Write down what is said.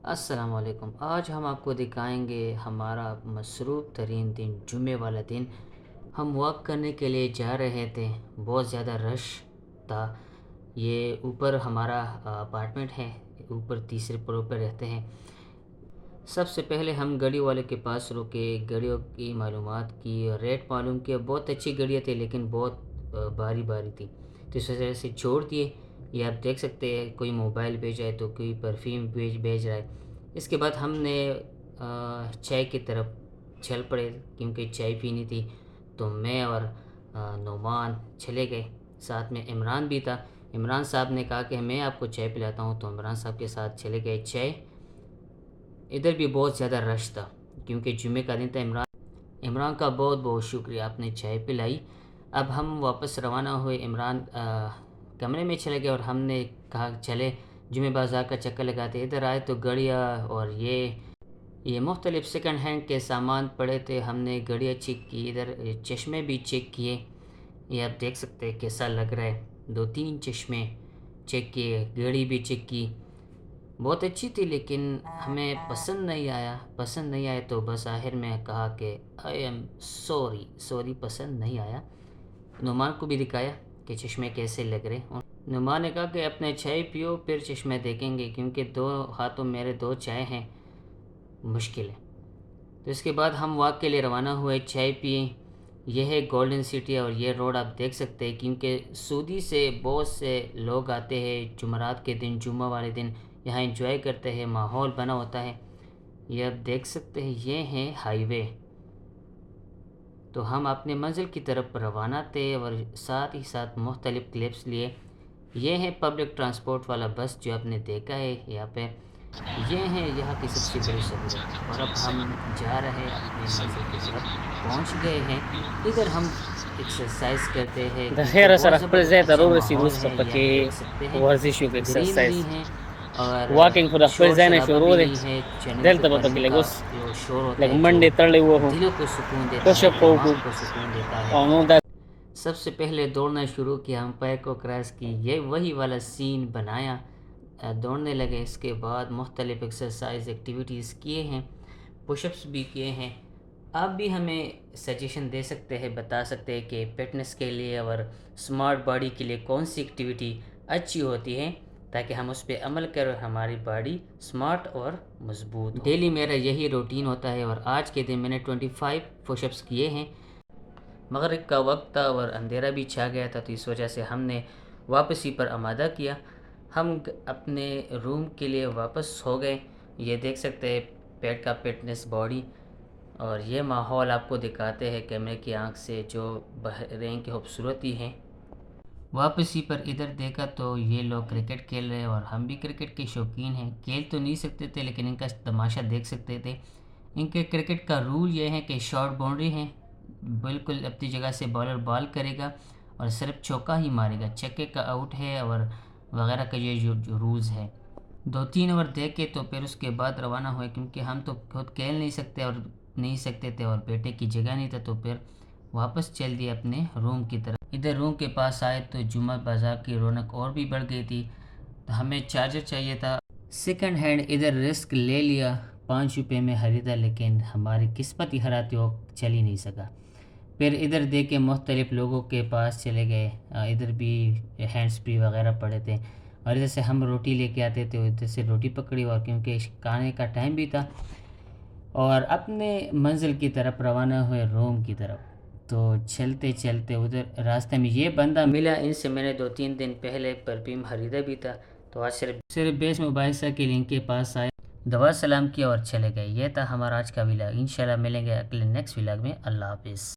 السلام علیکم۔ آج ہم آپ کو دکھائیں گے ہمارا مصروف ترین دن، جمعے والا دن۔ ہم واک کرنے کے لیے جا رہے تھے، بہت زیادہ رش تھا۔ یہ اوپر ہمارا اپارٹمنٹ ہے، اوپر تیسرے فلور پہ رہتے ہیں۔ سب سے پہلے ہم گاڑی والے کے پاس رکے، گاڑیوں کی معلومات کی، ریٹ معلوم کیا۔ بہت اچھی گاڑیاں تھیں لیکن بہت باری تھی، تو اس وجہ سے چھوڑ دیے۔ یہ آپ دیکھ سکتے ہیں، کوئی موبائل بھیج رہا ہے تو کوئی پرفیوم بھیج رہا ہے۔ اس کے بعد ہم نے چائے کی طرف چل پڑے، کیونکہ چائے پینی تھی۔ تو میں اور نعمان چلے گئے، ساتھ میں عمران بھی تھا۔ عمران صاحب نے کہا کہ میں آپ کو چائے پلاتا ہوں، تو عمران صاحب کے ساتھ چلے گئے چائے۔ ادھر بھی بہت زیادہ رش تھا کیونکہ جمعے کا دن تھا۔ عمران کا بہت بہت شکریہ، آپ نے چائے پلائی۔ اب ہم واپس روانہ ہوئے۔ عمران کمرے میں چلے گئے اور ہم نے کہا چلے جمعہ بازار کا چکر لگاتے۔ ادھر آئے تو گڑیاں اور یہ مختلف سیکنڈ ہینڈ کے سامان پڑے تھے۔ ہم نے گڑیاں چیک کی، ادھر چشمے بھی چیک کیے۔ یہ آپ دیکھ سکتے ہیں کیسا لگ رہا ہے، 2-3 چشمے چیک کیے، گھڑی بھی چیک کی۔ بہت اچھی تھی لیکن ہمیں پسند نہیں آیا تو بس آخر میں کہا کہ آئی ایم سوری، پسند نہیں آیا۔ نعمان کو بھی دکھایا کہ چشمے کیسے لگ رہے۔ نعمان نے کہا کہ اپنے چائے پیو پھر چشمے دیکھیں گے، کیونکہ 2 ہاتھوں میرے 2 چائے ہیں، مشکل ہے۔ تو اس کے بعد ہم واک کے لیے روانہ ہوئے، چائے پیے۔ یہ ہے گولڈن سٹی اور یہ روڈ آپ دیکھ سکتے ہیں، کیونکہ سعودی سے بہت سے لوگ آتے ہیں جمعرات کے دن، جمعہ والے دن یہاں انجوائے کرتے ہیں، ماحول بنا ہوتا ہے۔ یہ آپ دیکھ سکتے ہیں، یہ ہے ہائی وے۔ تو ہم اپنے منزل کی طرف روانہ تھے اور ساتھ ہی ساتھ مختلف کلپس لیے۔ یہ ہے پبلک ٹرانسپورٹ والا بس جو آپ نے دیکھا ہے یہاں پہ، یہ ہے یہاں کی سب سے بڑی سہولت۔ اور اب ہم جا رہے ہیں اپنے منزل کی طرف، پہنچ گئے ہیں۔ ادھر ہم ایکسرسائز کرتے ہیں، د کیونکہ خیره بہت سره خپل ځای ته زبردست اچھا ورسېدو، ماحول اوس ہے، به یہ آپ دیکھ پکې سکتے ہیں، ورزش وکړو، گرینری ایکسرسایز. ہے اور واکینګ خو د خپل شور ځای نه شرابہ شروع بھی دی، نہیں ہے۔ چڑھنے دلته به اترنے پکې لږ کا اوس جو شور ہوتا لږ ہے جو منډې تړلې ووهو، دلوں کو سکون دیتا پش ہے، اپ دماغ وکړو کو سکون دیتا ہے۔ او نو دا سب سے پہلے دوڑنا شروع کیا، امپائر کو کراس کی، یہ وہی والا سین بنایا، دوڑنے لگے۔ اس کے بعد مختلف ایکسرسائز ایکٹیویٹیز کیے ہیں، پش اپس بھی کیے ہیں۔ آپ بھی ہمیں سجیشن دے سکتے ہیں، بتا سکتے ہیں کہ فٹنس کے لیے اور سمارٹ باڈی کے لیے کون سی ایکٹیویٹی اچھی ہوتی ہے، تاکہ ہم اس پہ عمل کریں، ہماری باڈی سمارٹ اور مضبوط ہو۔ ڈیلی میرا یہی روٹین ہوتا ہے اور آج کے دن میں نے 25 پش اپس کیے ہیں۔ مغرب کا وقت تھا اور اندھیرا بھی چھا گیا تھا، تو اس وجہ سے ہم نے واپسی پر آمادہ کیا۔ ہم اپنے روم کے لیے واپس ہو گئے۔ یہ دیکھ سکتے ہیں پیٹ کا فٹنس باڈی، اور یہ ماحول آپ کو دکھاتے ہیں کیمرے کی آنکھ سے، جو بحرین کی خوبصورتی ہے۔ واپسی پر ادھر دیکھا تو یہ لوگ کرکٹ کھیل رہے ہیں اور ہم بھی کرکٹ کے شوقین ہیں۔ کھیل تو نہیں سکتے تھے لیکن ان کا تماشا دیکھ سکتے تھے۔ ان کے کرکٹ کا رول یہ ہے کہ شارٹ باؤنڈری ہے، بالکل اپنی جگہ سے بالر بال کرے گا اور صرف چوکا ہی مارے گا، چھکے کا آؤٹ ہے اور وغیرہ کا یہ جو رولز ہے۔ 2-3 اوور دیکھے تو پھر اس کے بعد روانہ ہوئے، کیونکہ ہم تو خود کھیل نہیں سکتے تھے اور بیٹے کی جگہ نہیں تھا، تو پھر واپس چل دیے اپنے روم کی طرف۔ ادھر روم کے پاس آئے تو جمعہ بازار کی رونق اور بھی بڑھ گئی تھی۔ تو ہمیں چارجر چاہیے تھا، سیکنڈ ہینڈ ادھر رسک لے لیا، 5 روپے میں خریدا، لیکن ہماری قسمت ہی ہراتے ہو چل ہی نہیں سکا۔ پھر ادھر دیکھ کے مختلف لوگوں کے پاس چلے گئے، ادھر بھی ہینڈ اسپری وغیرہ پڑے تھے، اور ادھر سے ہم روٹی لے کے آتے تھے، ادھر سے روٹی پکڑی، اور کیونکہ کھانے کا ٹائم بھی تھا، اور اپنے منزل کی طرف روانہ ہوئے، روم کی طرف۔ تو چلتے چلتے ادھر راستے میں یہ بندہ ملا، ان سے میں نے 2-3 دن پہلے پرفیوم خریدا بھی تھا، تو آج صرف بیس مباحثہ کے لنک کے پاس آئے، دعا سلام کیا اور چلے گئے۔ یہ تھا ہمارا آج کا ولاگ۔ انشاءاللہ ملیں گے اگلے نیکسٹ ولاگ میں۔ اللہ حافظ۔